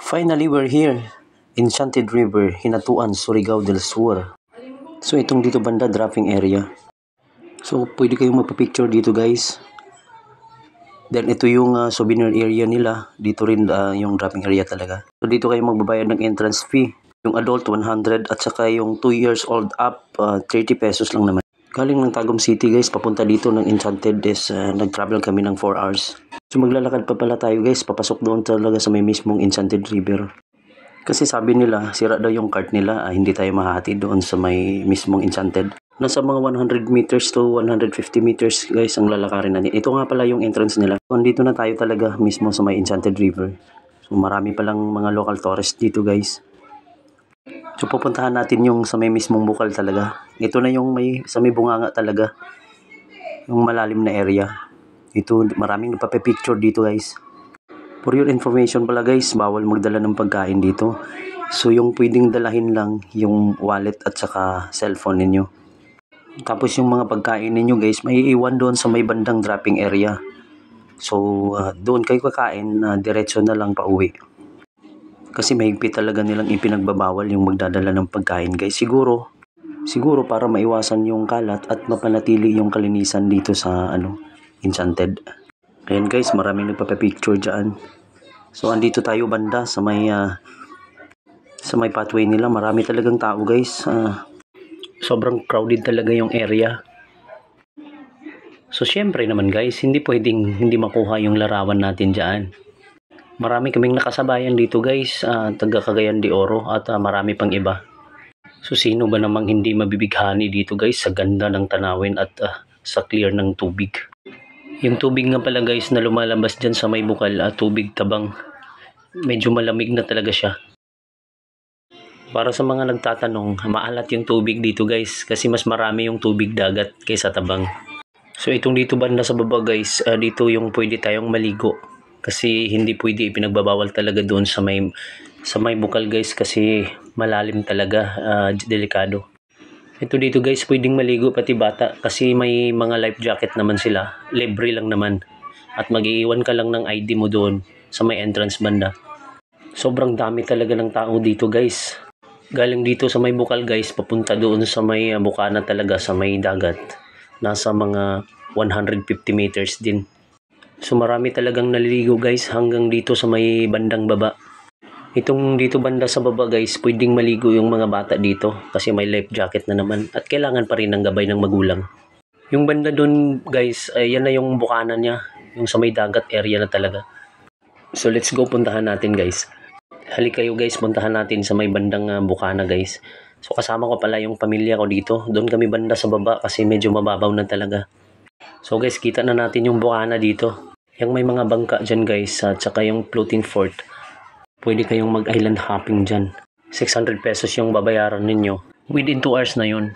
Finally, we're here. Enchanted River, Hinatuan, Surigao del Sur. So, itong dito banda, dropping area. So, pwede kayong magpa-picture dito, guys. Then, ito yung souvenir area nila. Dito rin yung dropping area talaga. So, dito kayo magbabayad ng entrance fee. Yung adult, 100. At saka yung 2 years old up, 30 pesos lang naman. Galing ng Tagum City, guys, papunta dito ng Enchanted is nag-travel kami ng 4 hours. So, maglalakad pa pala tayo, guys. Papasok doon talaga sa may mismong Enchanted River. Kasi sabi nila, sira daw yung cart nila, hindi tayo mahahatid doon sa may mismong Enchanted. Nasa mga 100 meters to 150 meters, guys, ang lalakarin natin. Ito nga pala yung entrance nila. So, andito na tayo talaga mismo sa may Enchanted River. So, marami palang mga local tourists dito, guys. So, pupuntahan natin yung sa may mismong bukal talaga. Ito na yung sa may bunganga talaga. Yung malalim na area. Ito, maraming nagpa-picture dito, guys. For your information pala, guys, bawal magdala ng pagkain dito. So, yung pwedeng dalahin lang, yung wallet at saka cellphone ninyo. Tapos, yung mga pagkain ninyo, guys, may iwan doon sa may bandang dropping area. So, doon kayo kakain, diretso na lang pa uwi. Kasi mahigpit talaga nilang ipinagbabawal yung magdadala ng pagkain, guys. Siguro para maiwasan yung kalat at mapanatili yung kalinisan dito sa Enchanted. Ayan, guys, maraming nagpapapicture dyan. So, andito tayo banda sa may pathway nila. Marami talagang tao, guys. Sobrang crowded talaga yung area. So, syempre naman, guys, hindi pwedeng hindi makuha yung larawan natin dyan. Marami kaming nakasabayan dito, guys, taga Cagayan de Oro at marami pang iba. So, sino ba namang hindi mabibighani dito, guys, sa ganda ng tanawin at sa clear ng tubig. Yung tubig nga pala, guys, na lumalabas dyan sa may bukal, tubig tabang. Medyo malamig na talaga siya. Para sa mga nagtatanong, maalat yung tubig dito, guys, kasi mas marami yung tubig dagat kaysa tabang. So, itong dito banda sa baba, guys, dito yung pwede tayong maligo. Kasi hindi pwede, ipinagbabawal talaga doon sa may bukal, guys, kasi malalim talaga, delikado. Ito dito, guys, pwedeng maligo pati bata kasi may mga life jacket naman sila, libre lang naman. At mag-iiwan ka lang ng ID mo doon sa may entrance banda. Sobrang dami talaga ng tao dito, guys. Galing dito sa may bukal, guys, papunta doon sa may bukana talaga sa may dagat. Nasa mga 150 meters din. So, marami talagang naliligo, guys, hanggang dito sa may bandang baba. Itong dito banda sa baba, guys, pwedeng maligo yung mga bata dito kasi may life jacket na naman at kailangan pa rin ng gabay ng magulang. Yung banda doon, guys, yan na yung bukana niya, yung sa may dagat area na talaga. So, let's go, puntahan natin, guys. Halika kayo, guys, puntahan natin sa may bandang bukana, guys. So, kasama ko pala yung pamilya ko dito. Doon kami banda sa baba kasi medyo mababaw na talaga. So, guys, kita na natin yung bukana dito. Yung may mga bangka dyan, guys, at saka yung floating fort. Pwede kayong mag-island hopping dyan. 600 pesos yung babayaran ninyo. Within 2 hours na yun.